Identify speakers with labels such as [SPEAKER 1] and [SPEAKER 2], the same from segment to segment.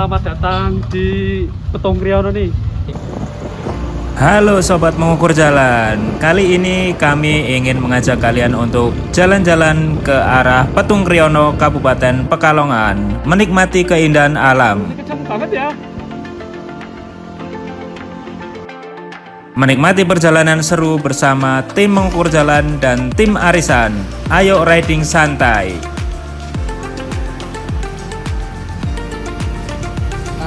[SPEAKER 1] Selamat datang di Petung Kriono nih.
[SPEAKER 2] Halo sobat mengukur jalan. Kali ini kami ingin mengajak kalian untuk jalan-jalan ke arah Petung Kriono, Kabupaten Pekalongan, menikmati keindahan alam.
[SPEAKER 1] Ini kencang banget ya.
[SPEAKER 2] Menikmati perjalanan seru bersama tim mengukur jalan dan tim arisan. Ayo riding santai.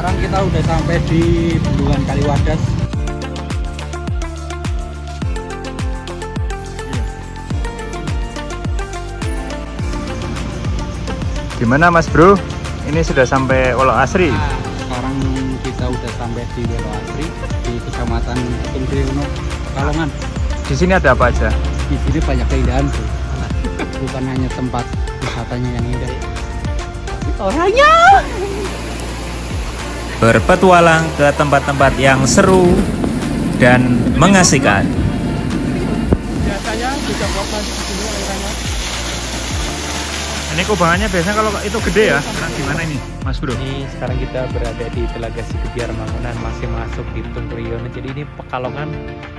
[SPEAKER 3] Sekarang kita udah sampai di Bendungan Kaliwadas.
[SPEAKER 2] Gimana Mas Bro? Ini sudah sampai Wolo Asri.
[SPEAKER 3] Nah, sekarang kita udah sampai di Wolo Asri di Kecamatan Petung Kriono, Pekalongan.
[SPEAKER 2] Di sini ada apa aja?
[SPEAKER 3] Di sini banyak keindahan tuh. Bukan hanya tempat wisatanya yang indah, tapi orangnya.
[SPEAKER 2] Berpetualang ke tempat-tempat yang seru dan mengasihkan.
[SPEAKER 1] Biasanya juga korban di sini alirannya.
[SPEAKER 2] Ini kubangannya biasanya kalau itu gede ya. Nah, gimana ini Mas Bro?
[SPEAKER 4] Ini sekarang kita berada di Telaga Sikebiar Mangunan, masih masuk di Petung Kriono. Jadi ini Pekalongan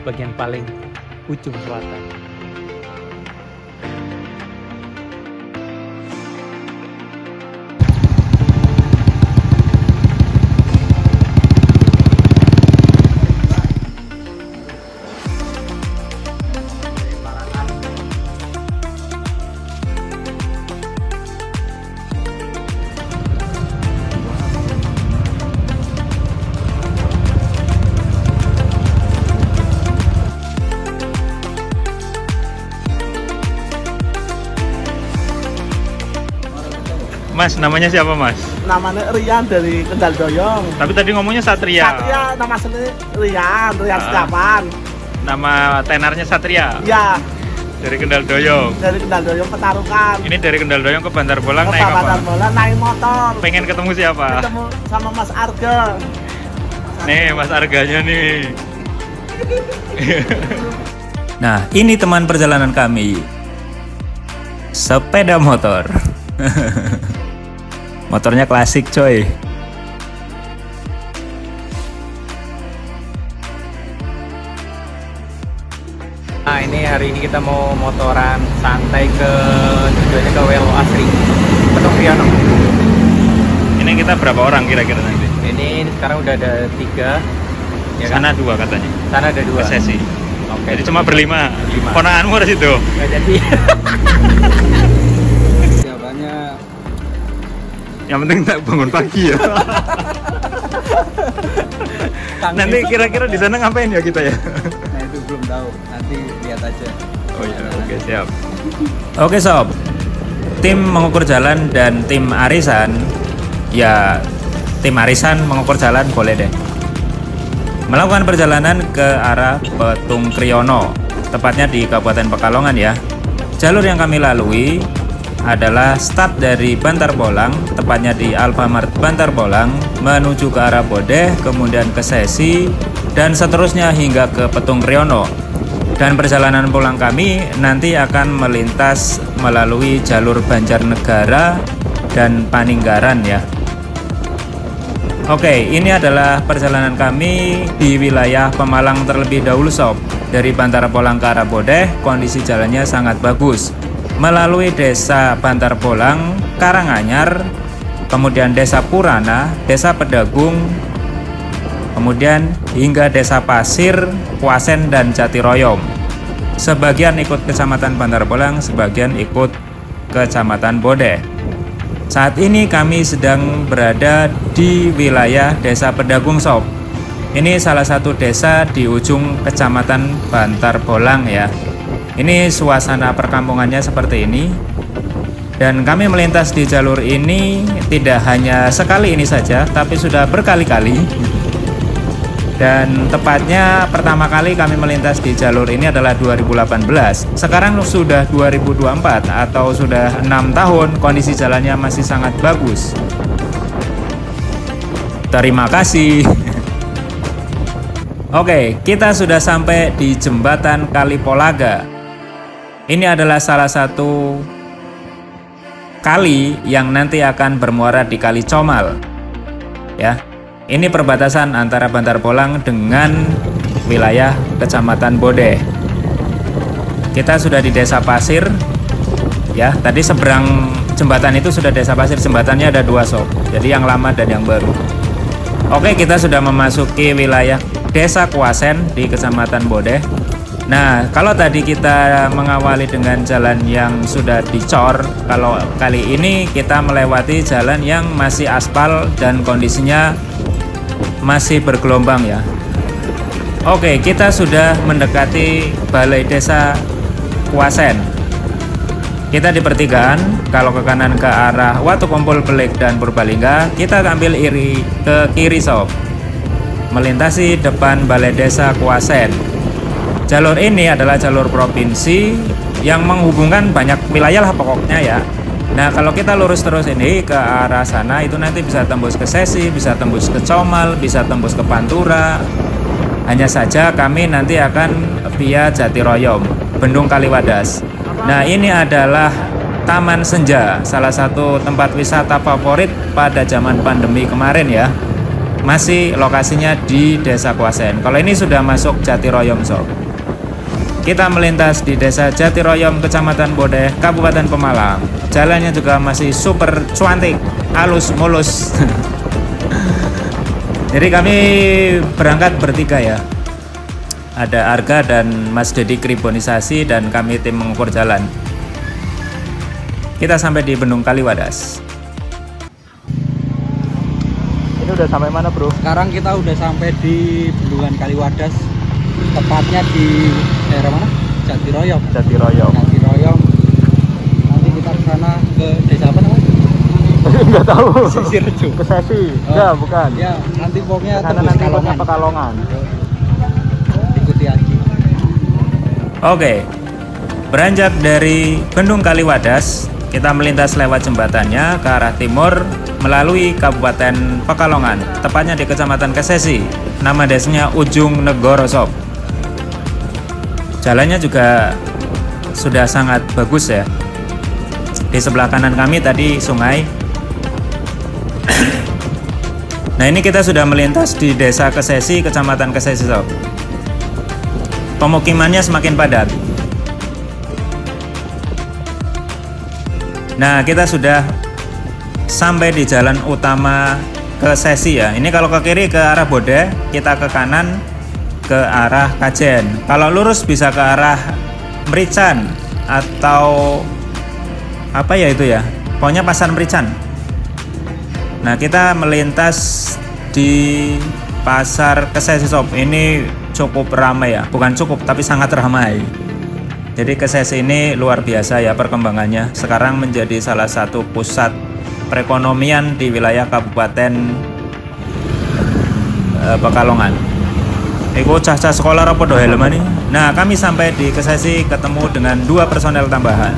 [SPEAKER 4] bagian paling ujung selatan.
[SPEAKER 2] Mas, namanya siapa Mas?
[SPEAKER 5] Namanya Rian dari Kendal Doyong.
[SPEAKER 2] Tapi tadi ngomongnya Satria.
[SPEAKER 5] Satria, nama asli Rian Setiawan.
[SPEAKER 2] Nama tenarnya Satria.
[SPEAKER 5] Ya,
[SPEAKER 2] Dari Kendal Doyong.
[SPEAKER 5] dari Kendal Doyong Petarukan.
[SPEAKER 2] Ini dari Kendal Doyong ke Bantar Bolang
[SPEAKER 5] Ke
[SPEAKER 2] naik apa?
[SPEAKER 5] Bandar Bola naik motor.
[SPEAKER 2] Pengen ketemu siapa?
[SPEAKER 5] Ketemu sama Mas Arga.
[SPEAKER 2] Nih Mas Arganya nih. Nah, ini teman perjalanan kami. Sepeda motor. Motornya klasik coy.
[SPEAKER 4] Nah, ini hari ini kita mau motoran santai ke tujuannya ke Wolo Asri, Petung Kriono.
[SPEAKER 2] Ini kita berapa orang kira-kira nanti?
[SPEAKER 4] Ini sekarang udah ada 3. Ya kan?
[SPEAKER 2] Sana 2 katanya.
[SPEAKER 4] Sana ada 2.
[SPEAKER 2] Sesi.
[SPEAKER 4] Oke.
[SPEAKER 2] Jadi cuma berlima. Ponakanmu harus itu.
[SPEAKER 4] Nggak jadi.
[SPEAKER 3] Jawabannya
[SPEAKER 2] Yang penting tak bangun pagi ya. Nanti kira-kira di sana ngapain ya kita ya?
[SPEAKER 3] nah itu belum tahu. Nanti lihat aja.
[SPEAKER 2] Oh iya, oke siap. Oke sob, tim mengukur jalan dan tim arisan, ya tim arisan mengukur jalan boleh deh melakukan perjalanan ke arah Petung Kriono, tepatnya di Kabupaten Pekalongan ya. Jalur yang kami lalui adalah start dari Bantar Bolang, tepatnya di Alfamart Bantar Bolang, menuju ke arah Bodeh, kemudian ke Sesi, dan seterusnya hingga ke Petung Kriono. Dan perjalanan pulang kami nanti akan melintas melalui jalur Banjarnegara dan Paninggaran ya. Oke, ini adalah perjalanan kami di wilayah Pemalang terlebih dahulu sob. Dari Bantar Bolang ke arah Bodeh, kondisi jalannya sangat bagus. Melalui desa Bantar Bolang, Karanganyar, kemudian desa Purana, desa Pedagung, kemudian hingga desa Pasir, Kuasen, dan Jatiroyom. Sebagian ikut kecamatan Bantar Bolang, sebagian ikut kecamatan Bodeh. Saat ini kami sedang berada di wilayah desa Pedagung sob. Ini salah satu desa di ujung kecamatan Bantar Bolang ya. Ini suasana perkampungannya seperti ini. Dan kami melintas di jalur ini tidak hanya sekali ini saja, tapi sudah berkali-kali. Dan tepatnya pertama kali kami melintas di jalur ini adalah 2018. Sekarang sudah 2024 atau sudah 6 tahun, kondisi jalannya masih sangat bagus. Terima kasih. Oke, kita sudah sampai di jembatan Kalipolaga. Ini adalah salah satu kali yang nanti akan bermuara di Kali Comal. ya. Ini perbatasan antara Bantar Polang dengan wilayah Kecamatan Bodeh. Kita sudah di Desa Pasir, ya. Tadi seberang jembatan itu sudah Desa Pasir. Jembatannya ada 2 sob, jadi yang lama dan yang baru. Oke, kita sudah memasuki wilayah Desa Kuasen di Kecamatan Bodeh. Nah, kalau tadi kita mengawali dengan jalan yang sudah dicor, kalau kali ini kita melewati jalan yang masih aspal dan kondisinya masih bergelombang ya. Oke, kita sudah mendekati Balai Desa Kuasen. Kita di pertigaan, kalau ke kanan ke arah Watu Kumpul Belik dan Purbalingga, kita ambil ke kiri sob, melintasi depan Balai Desa Kuasen. Jalur ini adalah jalur provinsi yang menghubungkan banyak wilayah lah pokoknya ya. Nah, kalau kita lurus terus ini ke arah sana, itu nanti bisa tembus ke Sesi, bisa tembus ke Comal, bisa tembus ke Pantura. Hanya saja kami nanti akan via Jatiroyom, Bendung Kaliwadas. Nah, ini adalah Taman Senja, salah satu tempat wisata favorit pada zaman pandemi kemarin ya. Masih lokasinya di Desa Kuasen. Kalau ini sudah masuk Jatiroyom sob. Kita melintas di Desa Jatiroyom, Kecamatan Bodeh, Kabupaten Pemalang. Jalannya juga masih super cuantik, halus mulus. Jadi kami berangkat bertiga ya. Ada Arga dan Mas Dedi Kribonisasi dan kami tim mengukur jalan. Kita sampai di Bendung Kaliwadas.
[SPEAKER 1] Ini udah sampai mana bro?
[SPEAKER 3] Sekarang kita udah sampai di Bendungan Kaliwadas, tepatnya di daerah mana? Jatiroyom.
[SPEAKER 1] Jatiroyom.
[SPEAKER 3] Nanti kita ke sana ke desa apa namanya?
[SPEAKER 1] Enggak tahu.
[SPEAKER 3] Sisi Rejo.
[SPEAKER 1] Ke Sesi. Enggak, bukan.
[SPEAKER 3] Ya, nanti pokoknya
[SPEAKER 1] Karena
[SPEAKER 3] tembus
[SPEAKER 1] nanti pokoknya
[SPEAKER 3] Pekalongan.
[SPEAKER 1] Pekalongan.
[SPEAKER 3] Ikuti aja.
[SPEAKER 2] Oke, beranjak dari Bendung Kaliwadas, kita melintas lewat jembatannya ke arah timur melalui Kabupaten Pekalongan, tepatnya di Kecamatan Kesesi. Nama desanya Ujung Negoro sob. Jalannya juga sudah sangat bagus ya. Di sebelah kanan kami tadi sungai. Nah, ini kita sudah melintas di Desa Kesesi, Kecamatan Kesesi sob. Pemukimannya semakin padat. Nah, kita sudah sampai di jalan utama Kesesi ya. Ini kalau ke kiri ke arah Bodeh, kita ke kanan ke arah Kajen. Kalau lurus bisa ke arah Merican atau apa ya itu ya. Pokoknya Pasar Merican. Nah, kita melintas di Pasar Kesesi sob. Ini cukup ramai ya. Bukan cukup tapi sangat ramai. Jadi Kesesi ini luar biasa ya perkembangannya. Sekarang menjadi salah satu pusat perekonomian di wilayah Kabupaten Pekalongan. Eko cah-cah sekolah apa doh helm nih. Nah, kami sampai di Kesesi ketemu dengan 2 personel tambahan.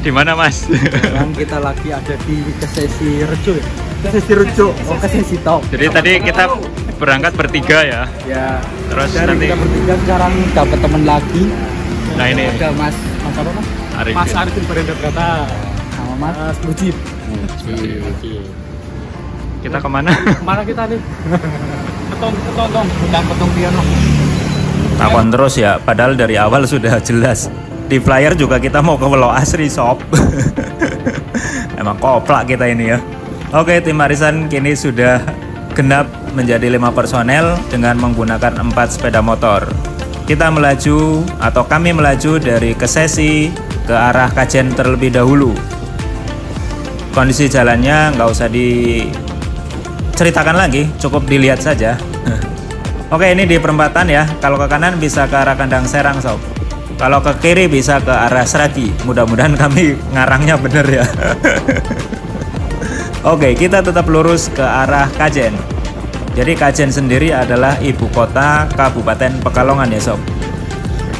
[SPEAKER 2] Di mana Mas?
[SPEAKER 3] Sekarang kita lagi ada di Kesesi Rejo ya. Kesesi Rejo. Oh, Kesesi Top.
[SPEAKER 2] Jadi tadi kita berangkat bertiga ya.
[SPEAKER 3] Ya.
[SPEAKER 2] Terus
[SPEAKER 3] Dari
[SPEAKER 2] nanti
[SPEAKER 3] kita bertiga sekarang dapat teman lagi.
[SPEAKER 2] nah ini
[SPEAKER 3] Ada Mas apa Mas?
[SPEAKER 2] Arifin.
[SPEAKER 1] Mas Arifin Berenda Berkata.
[SPEAKER 3] Sama Mas
[SPEAKER 1] Mujib.
[SPEAKER 2] Kita kemana?
[SPEAKER 1] Mana kita nih? Ketong, bukan Ketong Piano.
[SPEAKER 2] Takon terus ya, padahal dari awal sudah jelas. Di flyer juga kita mau ke Welo Asri sob. Emang koplak kita ini ya. Oke, tim Arisan kini sudah genap menjadi 5 personel dengan menggunakan 4 sepeda motor. Kita melaju atau kami melaju dari Kesesi ke arah Kajen terlebih dahulu. Kondisi jalannya nggak usah diceritakan lagi, cukup dilihat saja. Oke, ini di perempatan ya. Kalau ke kanan bisa ke arah Kandang Serang sob. Kalau ke kiri bisa ke arah Seragi. Mudah-mudahan kami ngarangnya bener ya. Oke, kita tetap lurus ke arah Kajen. Jadi Kajen sendiri adalah ibu kota Kabupaten Pekalongan ya sob.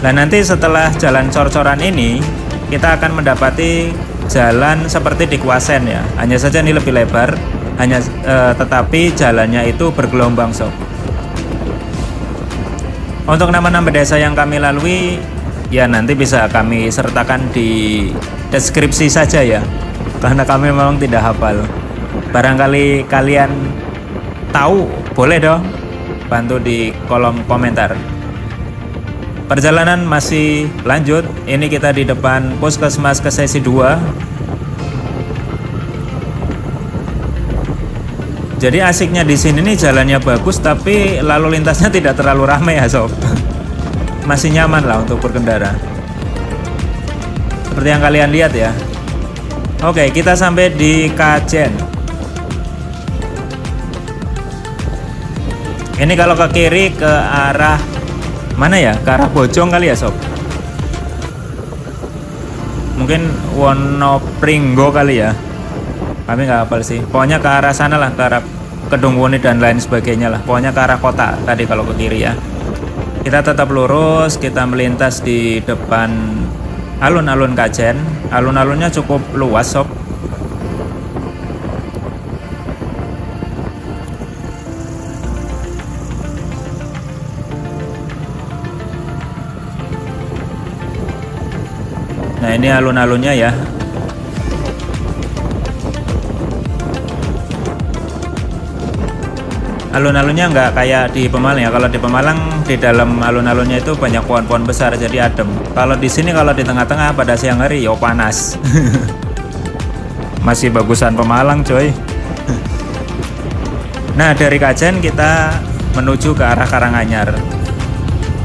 [SPEAKER 2] Nah, nanti setelah jalan cor-coran ini kita akan mendapati jalan seperti di Kuasen ya. Hanya saja ini lebih lebar, tetapi jalannya itu bergelombang sob. Untuk nama-nama desa yang kami lalui ya nanti bisa kami sertakan di deskripsi saja ya, karena kami memang tidak hafal. Barangkali kalian tahu, boleh dong bantu di kolom komentar. Perjalanan masih lanjut. Ini kita di depan Puskesmas Kesesi 2. Jadi asiknya di sini nih jalannya bagus tapi lalu lintasnya tidak terlalu ramai ya sob. Masih nyaman lah untuk berkendara. Seperti yang kalian lihat ya. Oke, kita sampai di Kajen. Ini kalau ke kiri ke arah mana ya? Ke arah Bojong kali ya sob. Mungkin Wonopringgo kali ya. Kami nggak hafal sih. Pokoknya ke arah sana lah, ke arah Kedungwuni dan lain sebagainya lah. Pokoknya ke arah kota tadi kalau ke kiri ya. Kita tetap lurus, kita melintas di depan alun-alun Kajen. Alun-alunnya cukup luas sob. Nah ini alun-alunnya ya. Alun-alunnya nggak kayak di Pemalang ya. Kalau di Pemalang di dalam alun-alunnya itu banyak pohon-pohon besar jadi adem. Kalau di sini kalau di tengah-tengah pada siang hari yo panas. Masih bagusan Pemalang coy. Nah dari Kajen kita menuju ke arah Karanganyar.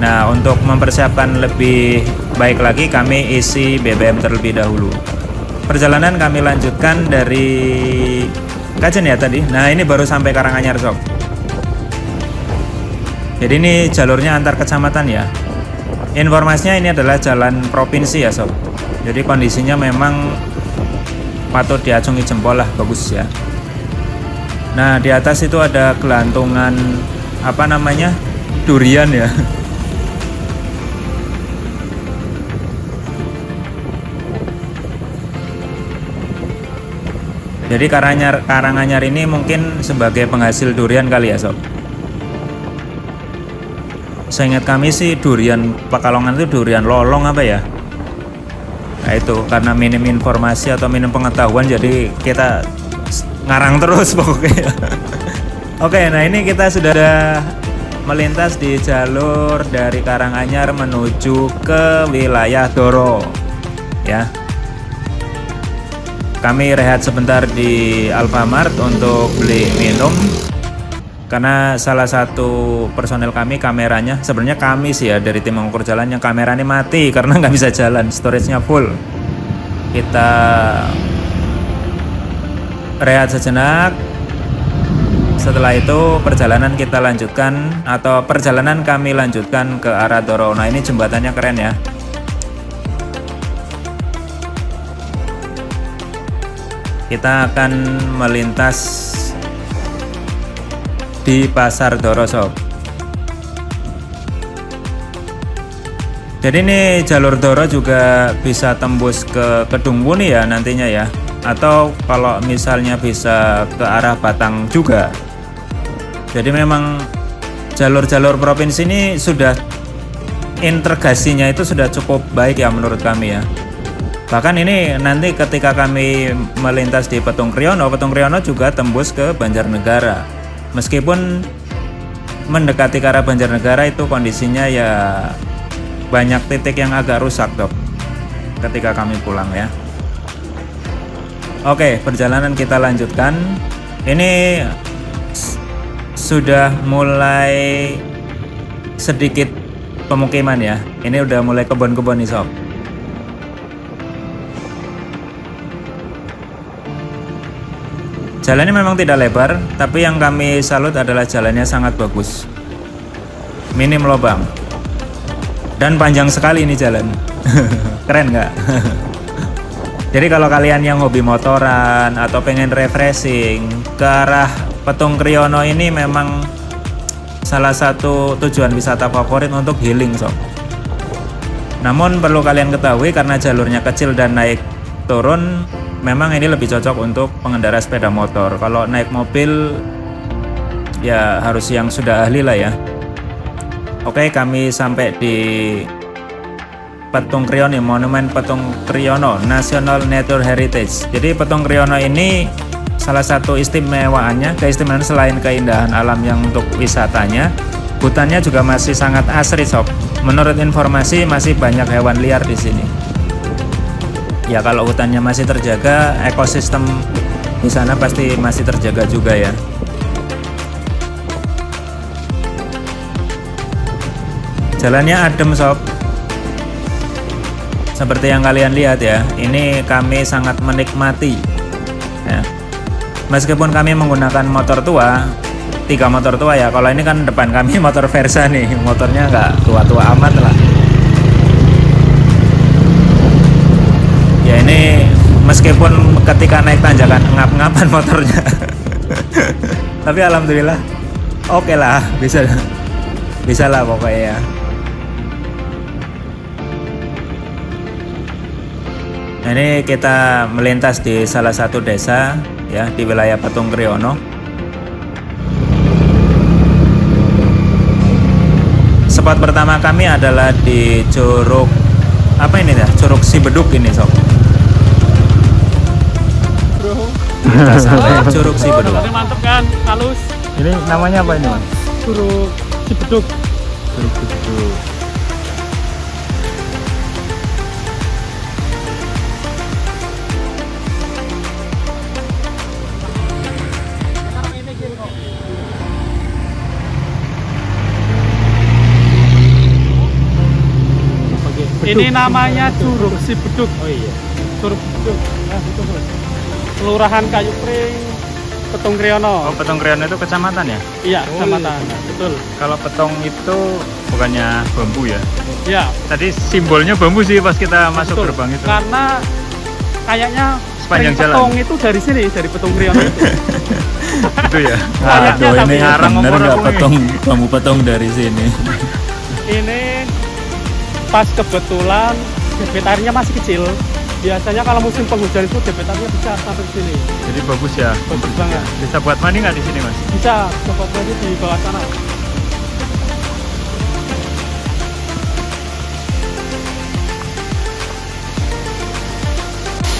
[SPEAKER 2] Nah untuk mempersiapkan lebih baik lagi kami isi BBM terlebih dahulu. Perjalanan kami lanjutkan dari Kajen ya tadi. Nah ini baru sampai Karanganyar sob. Jadi ini jalurnya antar kecamatan ya. Informasinya ini adalah jalan provinsi ya sob. Jadi kondisinya memang patut diacungi jempol lah, bagus ya. Nah di atas itu ada gelantungan apa namanya, durian ya. Jadi Karanganyar ini mungkin sebagai penghasil durian kali ya sob. Seingat kami sih durian Pekalongan itu durian lolong apa ya. Nah itu karena minim informasi atau minim pengetahuan jadi kita ngarang terus pokoknya. Oke, nah ini kita sudah melintas di jalur dari Karanganyar menuju ke wilayah Doro ya. Kami rehat sebentar di Alfamart untuk beli minum. Karena salah satu personel kami kameranya, sebenarnya kami sih ya dari tim mengukur jalan yang kameranya mati karena nggak bisa jalan, storage-nya full. Kita rehat sejenak. Setelah itu perjalanan kita lanjutkan atau perjalanan kami lanjutkan ke arah Doro. Nah ini jembatannya keren ya. Kita akan melintas di Pasar Doro sob. Jadi ini jalur Doro juga bisa tembus ke Kedungwuni ya nantinya ya. Atau kalau misalnya bisa ke arah Batang juga. Jadi memang jalur-jalur provinsi ini sudah integrasinya itu sudah cukup baik ya menurut kami ya. Bahkan ini nanti ketika kami melintas di Petung Kriono juga tembus ke Banjarnegara. Meskipun mendekati ke arah Banjarnegara itu kondisinya ya banyak titik yang agak rusak dok ketika kami pulang ya. Oke, perjalanan kita lanjutkan. Ini sudah mulai sedikit pemukiman ya. Ini udah mulai kebun-kebun nih sob. Jalannya memang tidak lebar, tapi yang kami salut adalah jalannya sangat bagus. Minim lubang. Dan panjang sekali ini jalan. Keren nggak? Jadi kalau kalian yang hobi motoran atau pengen refreshing ke arah Petung Kriono ini memang salah satu tujuan wisata favorit untuk healing sob. Namun perlu kalian ketahui karena jalurnya kecil dan naik turun, memang ini lebih cocok untuk pengendara sepeda motor. Kalau naik mobil ya harus yang sudah ahli lah ya. Oke, kami sampai di Petung Kriono, Monumen Petung Kriono National Nature Heritage. Jadi Petung Kriono ini salah satu keistimewaan selain keindahan alam yang untuk wisatanya, hutannya juga masih sangat asri sob. Menurut informasi masih banyak hewan liar di sini. Ya kalau hutannya masih terjaga, ekosistem di sana pasti masih terjaga juga ya. Jalannya adem sob. Seperti yang kalian lihat ya, ini kami sangat menikmati ya. Meskipun kami menggunakan motor tua, 3 motor tua ya. Kalau ini kan depan kami motor Versa nih, motornya nggak tua-tua amat lah. Ya ini meskipun ketika naik tanjakan ngap-ngapan motornya, tapi alhamdulillah oke lah, bisa lah pokoknya ya. Nah, ini kita melintas di salah satu desa ya di wilayah Petung Kriono. Spot pertama kami adalah di Curug apa ini ya? Curug Sibeduk ini sob.
[SPEAKER 1] Bro.
[SPEAKER 2] Kita sampai Curug Sibeduk.
[SPEAKER 1] Ini mantep kan, halus.
[SPEAKER 2] Ini namanya apa ini mas?
[SPEAKER 1] Curug Cibeduk.
[SPEAKER 2] Curug Sibeduk.
[SPEAKER 1] Ini namanya Curug Sibeduk. Oh iya. Curug Sibeduk. Nah, itu bro. Kelurahan Kayu Pring, Petung Kriono.
[SPEAKER 2] Oh, Petung Kriono itu kecamatan ya?
[SPEAKER 1] Iya, kecamatan. Betul.
[SPEAKER 2] Kalau petung itu bukannya bambu ya?
[SPEAKER 1] Iya.
[SPEAKER 2] Tadi simbolnya bambu sih pas kita masuk
[SPEAKER 1] Betul.
[SPEAKER 2] gerbang itu.
[SPEAKER 1] Karena kayaknya
[SPEAKER 2] Sepanjang jalan.
[SPEAKER 1] petung itu dari sini, dari Petung Kriono itu.
[SPEAKER 2] Itu ya.
[SPEAKER 1] Kayaknya
[SPEAKER 2] Aduh,
[SPEAKER 1] tapi
[SPEAKER 2] ini
[SPEAKER 1] ngarang
[SPEAKER 2] bener
[SPEAKER 1] ngomong
[SPEAKER 2] nggak
[SPEAKER 1] aku nih.
[SPEAKER 2] petung bambu petung dari sini?
[SPEAKER 1] Ini pas kebetulan debit airnya masih kecil. Biasanya kalau musim penghujan itu debit airnya besar sampai sini.
[SPEAKER 2] Jadi bagus ya.
[SPEAKER 1] Bagus banget.
[SPEAKER 2] Bisa buat mandi nggak di sini mas?
[SPEAKER 1] Bisa coba aja di bawah sana.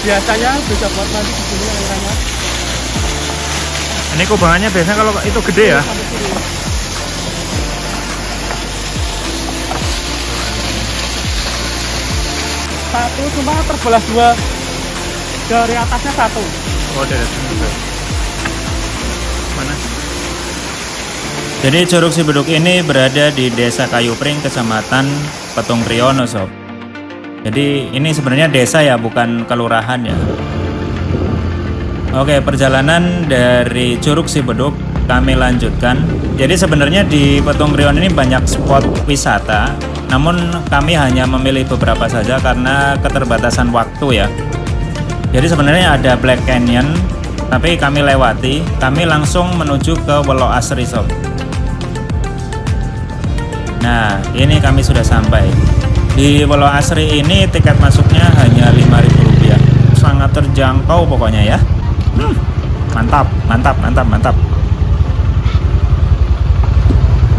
[SPEAKER 1] Biasanya bisa buat mandi di sini airnya.
[SPEAKER 2] Ini kubangannya biasanya kalau itu gede ya?
[SPEAKER 1] Sampai sini. Satu cuma terbelah 2, dari atasnya 1.
[SPEAKER 2] Oh dari sini juga. Mana? Jadi Curug Sibeduk ini berada di Desa Kayu Pring, Kecamatan Petung Kriono sob. Jadi ini sebenarnya desa ya, bukan kelurahan ya. Oke, perjalanan dari Curug Sibeduk kami lanjutkan. Jadi sebenarnya di Petung Kriono ini banyak spot wisata, namun kami hanya memilih beberapa saja karena keterbatasan waktu ya. Jadi sebenarnya ada Black Canyon, tapi kami lewati. Kami langsung menuju ke Welo Asri sob. Nah, ini kami sudah sampai. Di Welo Asri ini tiket masuknya hanya Rp5.000. Sangat terjangkau pokoknya ya. Mantap, mantap, mantap, mantap.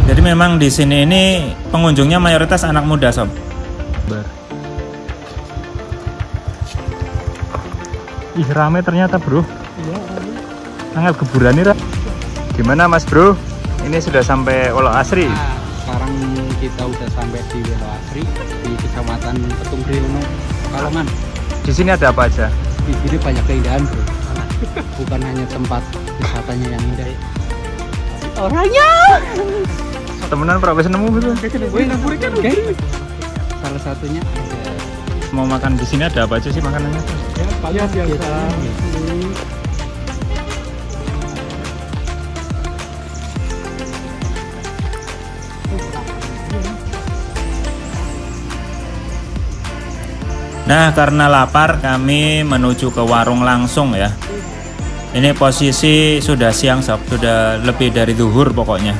[SPEAKER 2] Jadi memang di sini ini pengunjungnya mayoritas anak muda sob. Ih rame ternyata bro.
[SPEAKER 1] Iya,
[SPEAKER 2] Sangat geburan nih. Gimana mas bro? Ini sudah sampai Welo Asri.
[SPEAKER 3] Nah, sekarang kita udah sampai di Welo Asri di Kecamatan Petung Kriono, Pekalongan.
[SPEAKER 2] Di sini ada apa aja?
[SPEAKER 3] Di sini banyak keindahan bro. Bukan hanya tempat wisatanya yang indah, orangnya.
[SPEAKER 2] Temenan profesi nemu gitu.
[SPEAKER 3] Salah satunya ada
[SPEAKER 2] Mau makan di sini ada apa aja sih makanannya?
[SPEAKER 1] ya biasa.
[SPEAKER 2] Nah karena lapar kami menuju ke warung langsung ya. Ini posisi sudah siang sob, sudah lebih dari zuhur pokoknya.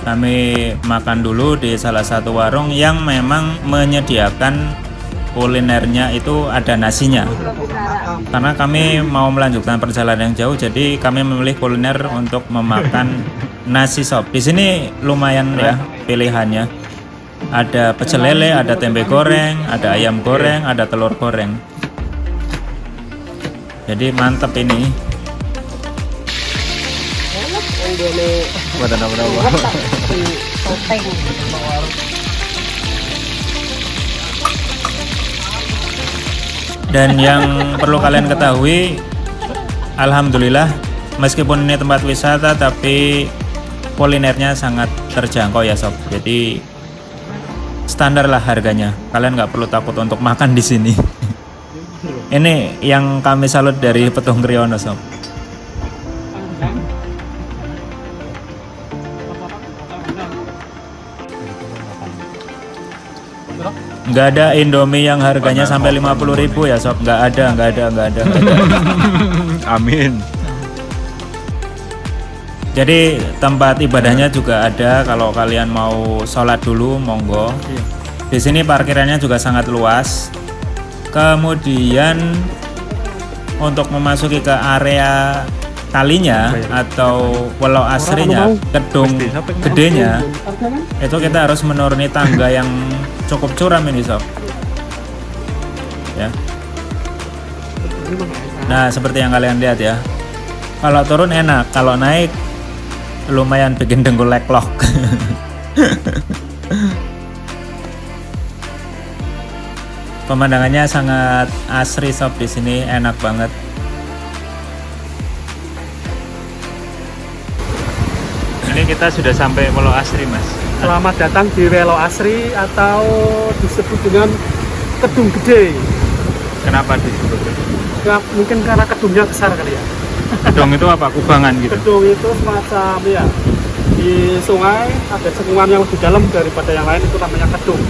[SPEAKER 2] Kami makan dulu di salah satu warung yang memang menyediakan kulinernya itu ada nasinya. Karena kami mau melanjutkan perjalanan yang jauh, jadi kami memilih kuliner untuk memakan nasi sob. Di sini lumayan ya pilihannya. Ada pecel lele, ada tempe goreng, ada ayam goreng, ada telur goreng. Jadi mantep ini. Buatan apa-apa.
[SPEAKER 3] Topeng.
[SPEAKER 2] Dan yang perlu kalian ketahui, alhamdulillah meskipun ini tempat wisata tapi kulinernya sangat terjangkau ya sob. Jadi standar lah harganya. Kalian nggak perlu takut untuk makan di sini. Ini yang kami salut dari Petung Kriono sob. Nggak ada Indomie yang harganya sampai 50.000 ya sob. Nggak ada.
[SPEAKER 6] Amin.
[SPEAKER 2] Jadi tempat ibadahnya juga ada. Kalau kalian mau sholat dulu monggo. Di sini parkirannya juga sangat luas. Kemudian untuk memasuki ke area kalinya atau Pulau Asrinya, gedung gedenya, itu kita harus menuruni tangga yang cukup curam ini sob. Ya. Nah seperti yang kalian lihat ya. Kalau turun enak, kalau naik lumayan bikin dengkul leklok. Pemandangannya sangat asri sob di sini, enak banget. Ini kita sudah sampai Pulau Asri mas.
[SPEAKER 1] Selamat datang di Welo Asri atau disebut dengan Kedung Gede.
[SPEAKER 2] Kenapa disebut?
[SPEAKER 1] Ya, mungkin karena kedungnya besar kali ya.
[SPEAKER 2] Kedung itu apa? Kubangan gitu?
[SPEAKER 1] Kedung itu semacam ya, di sungai ada cekungan yang lebih dalam daripada yang lain, itu namanya kedung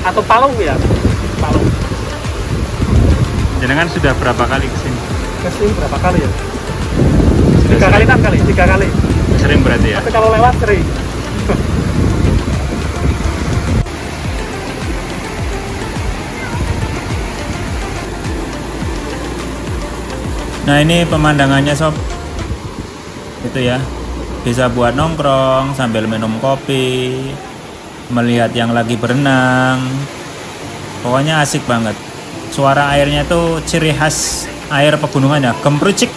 [SPEAKER 1] atau palung ya, palung.
[SPEAKER 2] Jenengan sudah berapa kali kesini?
[SPEAKER 1] Kesini berapa kali ya? Tiga kali.
[SPEAKER 2] Sering berarti ya?
[SPEAKER 1] Tapi kalau lewat sering.
[SPEAKER 2] Nah ini pemandangannya sob. Itu ya, bisa buat nongkrong sambil minum kopi, melihat yang lagi berenang. Pokoknya asik banget. Suara airnya tuh ciri khas air pegunungan ya, gemprucik.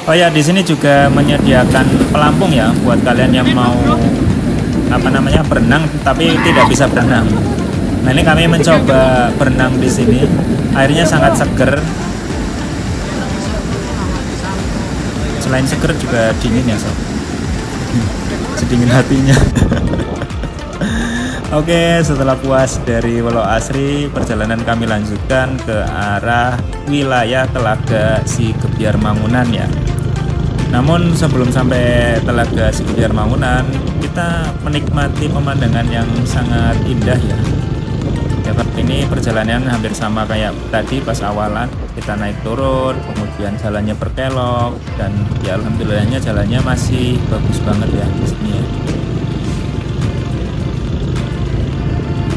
[SPEAKER 2] Oh ya, di sini juga menyediakan pelampung ya buat kalian yang mau berenang tapi tidak bisa berenang. Nah ini kami mencoba berenang di sini. Airnya sangat seger. Selain seger juga dingin ya sob. Sedingin hatinya. Oke, setelah puas dari Pulau Asri, perjalanan kami lanjutkan ke arah wilayah Telaga Sigebyar Mangunan ya. Namun sebelum sampai Telaga Sigebyar Mangunan, kita menikmati pemandangan yang sangat indah ya. Ya, ini perjalanan hampir sama kayak tadi pas awalan, kita naik turun, kemudian jalannya berkelok, dan ya alhamdulillahnya jalannya masih bagus banget ya di sini ya.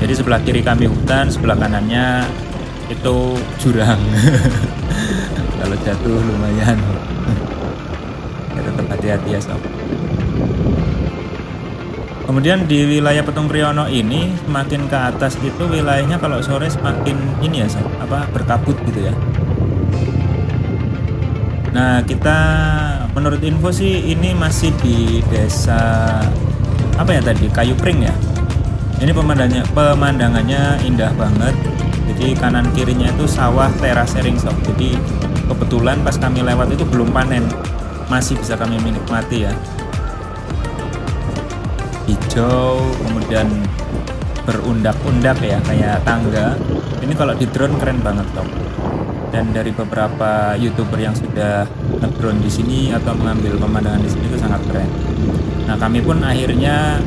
[SPEAKER 2] Jadi sebelah kiri kami hutan, sebelah kanannya itu jurang. Kalau jatuh lumayan. Ya, tetap hati-hati ya sob. Kemudian di wilayah Petung Kriono ini semakin ke atas itu wilayahnya kalau sore semakin ini ya sob, berkabut gitu ya. Nah kita menurut info sih ini masih di desa Kayu Pring ya. Ini pemandangannya indah banget. Jadi kanan kirinya itu sawah terasering sob. Jadi kebetulan pas kami lewat itu belum panen, masih bisa kami menikmati ya. Hijau, kemudian berundak-undak ya kayak tangga. Ini kalau di drone keren banget sob. Dan dari beberapa YouTuber yang sudah ngedrone di sini atau mengambil pemandangan di sini itu sangat keren. Nah kami pun akhirnya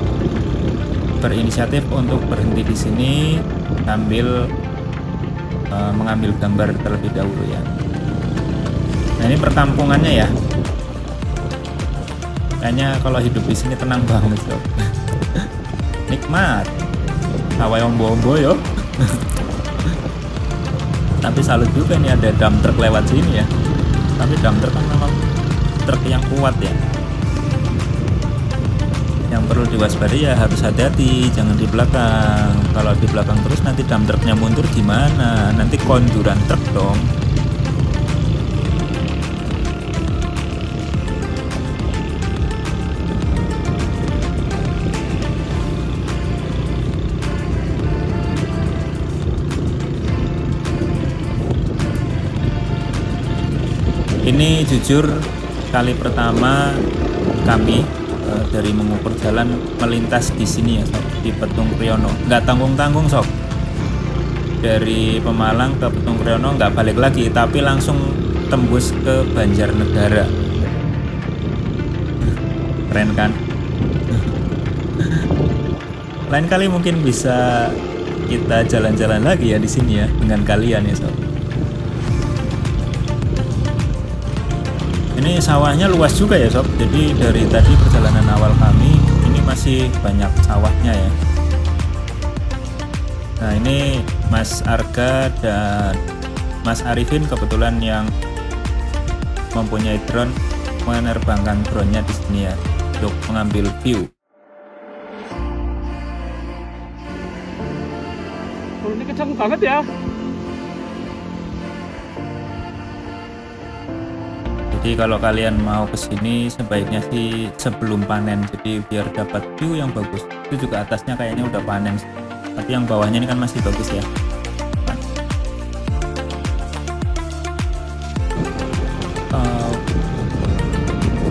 [SPEAKER 2] berinisiatif untuk berhenti di sini sambil mengambil gambar terlebih dahulu ya. Nah ini perkampungannya ya. Kayaknya kalau hidup di sini tenang banget sob. Nikmat. Awai ombo-ombo yo. Tapi salut juga nih ada dump truck lewat sini ya. Tapi dump truck kan memang truk yang kuat ya. Yang perlu diwaspadai ya harus hati-hati, jangan di belakang. Kalau di belakang terus nanti dump truknya mundur gimana? Nanti konduran truk dong. Ini jujur kali pertama kami dari mengukur jalan melintas di sini ya sob, di Petung Kriono. Nggak tanggung-tanggung sob. Dari Pemalang ke Petung Kriono nggak balik lagi, tapi langsung tembus ke Banjarnegara. Keren kan? Lain kali mungkin bisa kita jalan-jalan lagi ya di sini ya dengan kalian ya sob. Ini sawahnya luas juga ya sob. Jadi dari tadi perjalanan awal kami ini masih banyak sawahnya ya. Nah ini Mas Arga dan Mas Arifin kebetulan yang mempunyai drone, menerbangkan drone-nya di sini ya untuk mengambil view.
[SPEAKER 1] Oh, ini kencang banget ya.
[SPEAKER 2] Jadi kalau kalian mau kesini sebaiknya sih sebelum panen, jadi biar dapat view yang bagus. Itu juga atasnya kayaknya udah panen, tapi yang bawahnya ini kan masih bagus ya.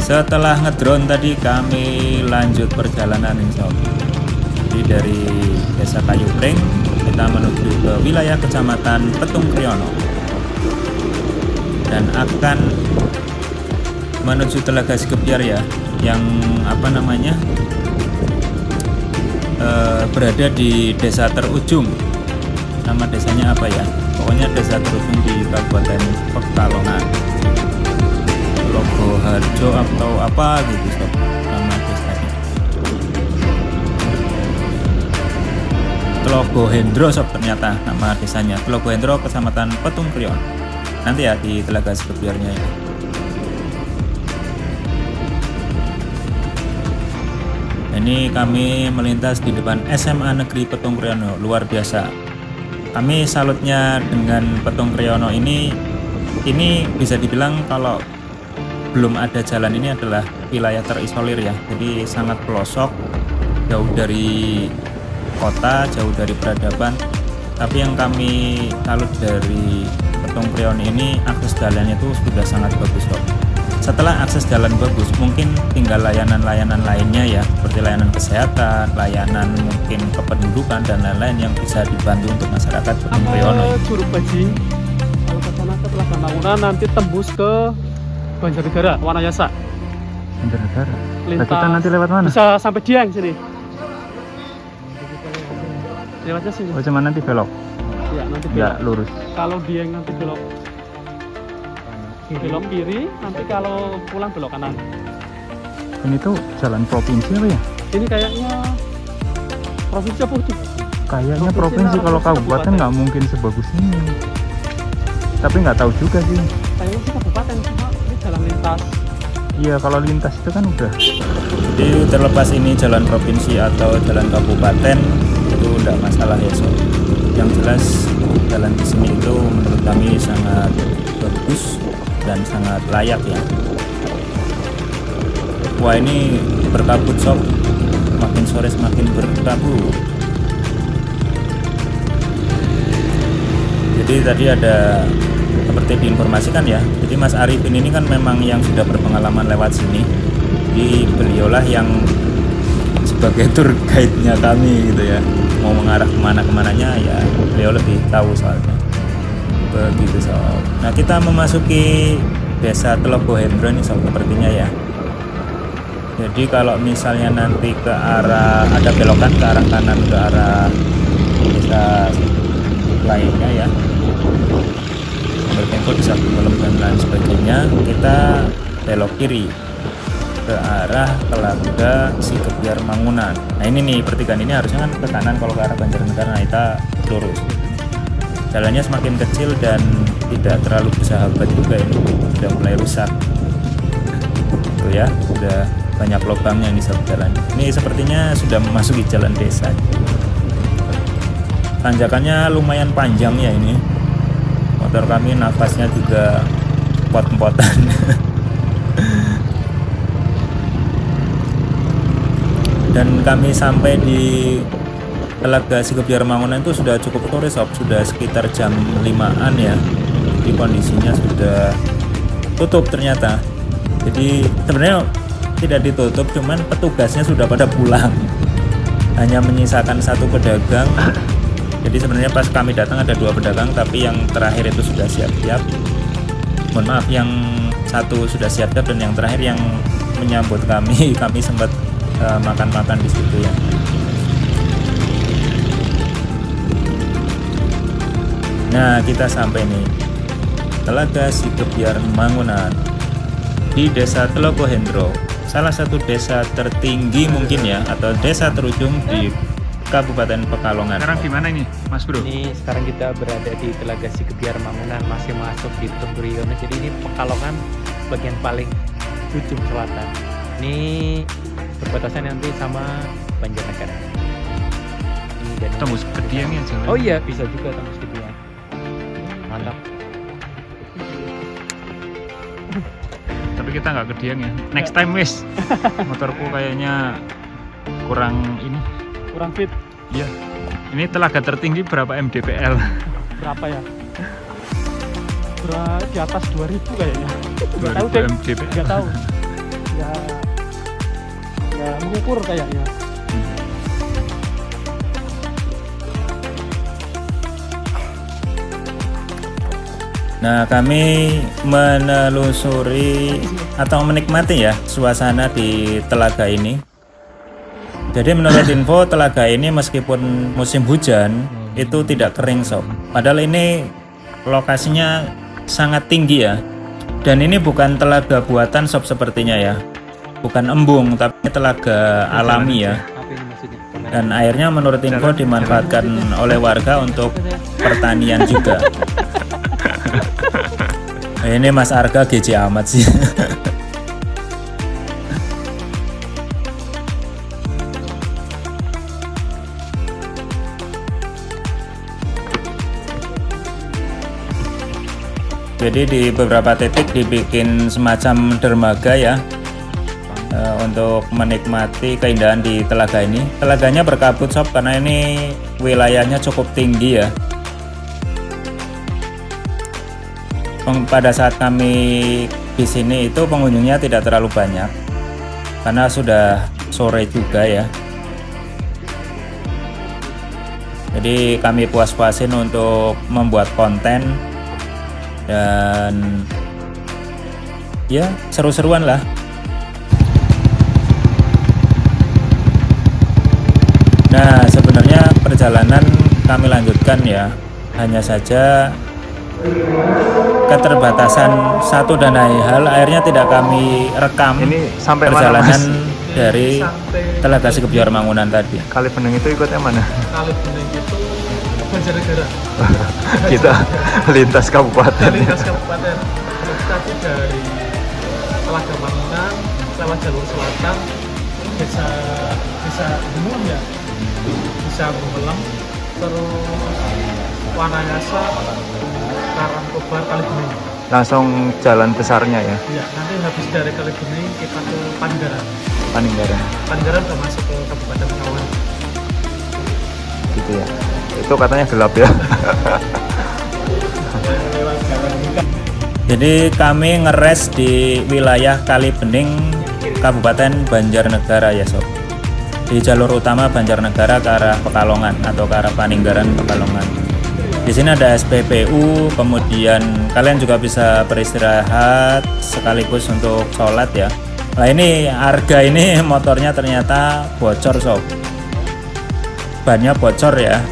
[SPEAKER 2] Setelah ngedrone tadi kami lanjut perjalanan insya Allah. Jadi dari Desa Kayupring kita menuju ke wilayah Kecamatan Petung Kriono dan akan menuju Telaga Sikebiar ya, yang apa namanya berada di desa terujung. Nama desanya apa ya? Pokoknya desa terujung di Kabupaten Pekalongan, Logo Harjo atau apa gitu sob nama desanya. Logo Hendro sob ternyata nama desanya. Logo Hendro, Kecamatan Petung Kriono. Nanti ya di Telaga Sikebiarnya ini. Ini kami melintas di depan SMA Negeri Petung Kriono, luar biasa. Kami salutnya dengan Petung Kriono ini bisa dibilang kalau belum ada jalan ini adalah wilayah terisolir ya. Jadi sangat pelosok, jauh dari kota, jauh dari peradaban. Tapi yang kami salut dari Petung Kriono ini akses jalannya itu sudah sangat bagus kok. Setelah akses jalan bagus, mungkin tinggal layanan-layanan lainnya ya, seperti layanan kesehatan, layanan mungkin kependudukan dan lain-lain yang bisa dibantu untuk masyarakat Petung Kriono.
[SPEAKER 1] Curug Bajing, kalau ke sana setelah pembangunan nanti tembus ke Banjarnegara, Wanayasa.
[SPEAKER 6] Banjarnegara.
[SPEAKER 1] Lintas.
[SPEAKER 6] Kita nanti lewat mana?
[SPEAKER 1] Bisa sampai Dieng sini. Lewatnya sini.
[SPEAKER 6] Oh, cuma nanti belok.
[SPEAKER 1] Ya, nanti
[SPEAKER 6] Enggak
[SPEAKER 1] belok.
[SPEAKER 6] lurus.
[SPEAKER 1] Kalau Dieng nanti belok kiri, nanti kalau pulang belok kanan.
[SPEAKER 6] Ini tuh jalan provinsi apa ya?
[SPEAKER 1] Ini kayaknya provinsi apa tuh?
[SPEAKER 6] Kayaknya
[SPEAKER 1] Provinsi
[SPEAKER 6] provinsi,
[SPEAKER 1] lah,
[SPEAKER 6] kalau
[SPEAKER 1] provinsi
[SPEAKER 6] kabupaten
[SPEAKER 1] kabupaten.
[SPEAKER 6] nggak mungkin sebagus ini. Tapi nggak tahu juga sih.
[SPEAKER 1] Kayaknya sih kabupaten, cuma ini jalan lintas.
[SPEAKER 6] Iya, kalau lintas itu kan udah.
[SPEAKER 2] Jadi terlepas ini jalan provinsi atau jalan kabupaten itu udah masalah ya sob. Yang jelas jalan di sini itu menurut kami sangat bagus dan sangat layak ya. Wah ini berkabut sob, makin sore semakin berkabut. Jadi tadi ada seperti diinformasikan ya, jadi Mas Arifin ini kan memang yang sudah berpengalaman lewat sini. Jadi beliaulah yang sebagai tour guide-nya kami gitu ya, mau mengarah kemananya ya beliau lebih tahu soalnya. Begitu sob. Nah kita memasuki desa Telogo Hendro ini sob sepertinya ya. Jadi kalau misalnya nanti ke arah ada belokan ke arah kanan ke arah desa lainnya ya, bertempo di satu malam dan lain sebagainya, kita belok kiri ke arah Telaga Sikebiar Mangunan. Nah ini nih pertigaan ini harusnya kan ke kanan kalau ke arah Banjarnegara, nah kita lurus. Jalannya semakin kecil dan tidak terlalu bersahabat juga, ini sudah mulai rusak tuh ya, sudah banyak lubangnya di jalan. Ini sepertinya sudah memasuki jalan desa. Tanjakannya lumayan panjang ya ini. Motor kami nafasnya juga pot-potan. Dan kami sampai di Telaga Sikebiar Mangunan itu sudah cukup sore sob, sudah sekitar jam 5-an ya. Jadi kondisinya sudah tutup ternyata. Jadi sebenarnya tidak ditutup, cuman petugasnya sudah pada pulang, hanya menyisakan satu pedagang. Jadi sebenarnya pas kami datang ada 2 pedagang, tapi yang terakhir itu sudah siap-siap. Mohon maaf, yang satu sudah siap-siap dan yang terakhir yang menyambut kami sempat makan-makan di situ ya. Nah, kita sampai nih Telaga Sikebiar Mangunan di Desa Telogo Hendro, salah satu desa tertinggi mungkin ya, atau desa terujung di Kabupaten Pekalongan.
[SPEAKER 6] Sekarang di mana ini, Mas Bro?
[SPEAKER 4] Ini sekarang kita berada di Telaga Sikebiar Mangunan, masih masuk di Tungguryoni. Jadi ini Pekalongan bagian paling ujung selatan. Ini perbatasan nanti sama Banjarnegara. Ini dan
[SPEAKER 6] Tembus Kediang ya jalan.
[SPEAKER 4] oh iya, bisa juga tembus Kediang. Mantap.
[SPEAKER 6] Tapi kita nggak Kediang ya. Next time wis. Motorku kayaknya kurang ini.
[SPEAKER 1] Kurang fit.
[SPEAKER 6] Iya. Ini telaga tertinggi berapa mdpl?
[SPEAKER 1] Berapa ya? Di atas 2000 kayaknya. Nggak tahu deh.
[SPEAKER 6] 2000 mdpl.
[SPEAKER 1] Nggak tahu. Ya mengukur kayaknya.
[SPEAKER 2] Nah, kami menelusuri atau menikmati ya suasana di telaga ini. Jadi menurut info, telaga ini meskipun musim hujan itu tidak kering sob. Padahal ini lokasinya sangat tinggi ya. Dan ini bukan telaga buatan sob sepertinya ya. Bukan embung, tapi telaga alami ya.
[SPEAKER 4] Apa ini maksudnya?
[SPEAKER 2] Dan airnya menurut info dimanfaatkan oleh warga untuk pertanian juga. Ini Mas Arga GC amat sih. Jadi di beberapa titik dibikin semacam dermaga ya, untuk menikmati keindahan di telaga ini. Telaganya berkabut sob karena ini wilayahnya cukup tinggi ya. Pada saat kami di sini itu pengunjungnya tidak terlalu banyak karena sudah sore juga ya. Jadi kami puas-puasin untuk membuat konten dan ya seru-seruan lah. Nah, sebenarnya perjalanan kami lanjutkan ya, hanya saja keterbatasan satu dan lain hal akhirnya tidak kami rekam.
[SPEAKER 6] Ini sampai
[SPEAKER 2] perjalanan
[SPEAKER 6] mana, Mas?
[SPEAKER 2] dari Telaga Sikebiar Mangunan tadi.
[SPEAKER 6] Kali Bening itu ikutnya mana?
[SPEAKER 5] Kali Bening itu Banjarnegara.
[SPEAKER 6] Kita lintas kabupaten.
[SPEAKER 5] Lintas kabupaten. Tadi dari Telaga Mangunan lewat jalur selatan desa Gunung ya, bisa Bumbelang, terus Wanayasa, Karangkobar, Kali Bening.
[SPEAKER 6] Langsung jalan besarnya ya.
[SPEAKER 5] Ya, nanti habis dari Kali Bening kita ke Pangandaran.
[SPEAKER 6] Pangandaran
[SPEAKER 5] Udah masuk ke Kabupaten Pekalongan.
[SPEAKER 6] gitu ya. Itu katanya gelap ya.
[SPEAKER 2] Jadi kami ngeres di wilayah Kali Bening, Kabupaten Banjarnegara ya sob. Di jalur utama Banjarnegara ke arah Pekalongan atau ke arah Paninggaran Pekalongan. Di sini ada SPBU, kemudian kalian juga bisa beristirahat sekaligus untuk sholat ya. Nah ini Arga ini motornya ternyata bocor sob. Bannya bocor ya.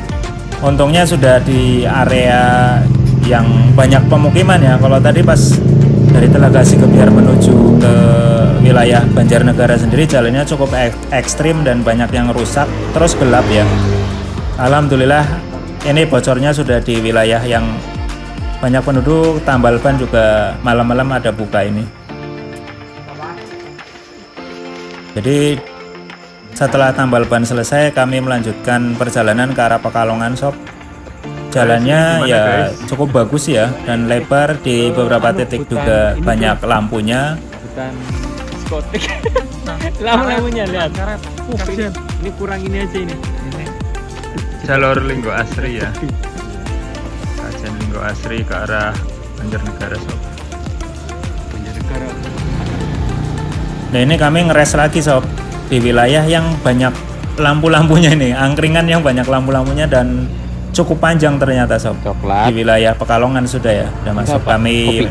[SPEAKER 2] Untungnya sudah di area yang banyak pemukiman ya. Kalau tadi pas dari Telaga Sikebiar menuju ke wilayah Banjarnegara sendiri jalannya cukup ekstrim dan banyak yang rusak, terus gelap ya. Alhamdulillah ini bocornya sudah di wilayah yang banyak penduduk. Tambal ban juga malam-malam ada buka ini. Jadi setelah tambal ban selesai kami melanjutkan perjalanan ke arah Pekalongan sob. Jalannya ya cukup bagus ya dan lebar, di beberapa titik juga banyak lampunya.
[SPEAKER 4] Bukan diskotik. Lampunya lihat. Ini kurang ini aja ini.
[SPEAKER 6] Jalur Linggo Asri ya. Kajian Linggo Asri ke arah Banjarnegara sob.
[SPEAKER 2] Nah ini kami ngeres lagi sob di wilayah yang banyak lampu-lampunya ini, angkringan yang banyak lampu-lampunya dan cukup panjang ternyata sob.
[SPEAKER 3] Coklat.
[SPEAKER 2] Di wilayah Pekalongan sudah ya, udah masuk. Kami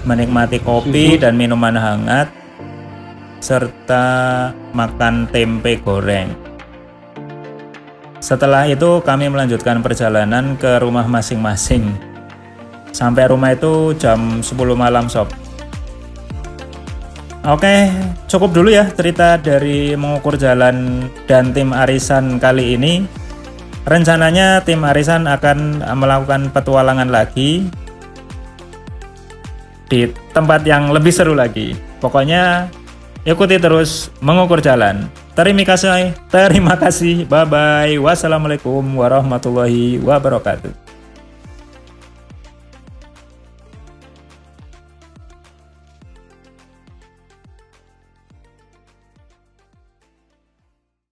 [SPEAKER 2] menikmati kopi dan minuman hangat serta makan tempe goreng. Setelah itu kami melanjutkan perjalanan ke rumah masing-masing. Sampai rumah itu jam 10 malam sob. Oke, cukup dulu ya cerita dari mengukur jalan dan tim arisan kali ini. Rencananya tim arisan akan melakukan petualangan lagi di tempat yang lebih seru lagi. Pokoknya ikuti terus mengukur jalan. Terima kasih. Bye bye. Wassalamualaikum warahmatullahi wabarakatuh.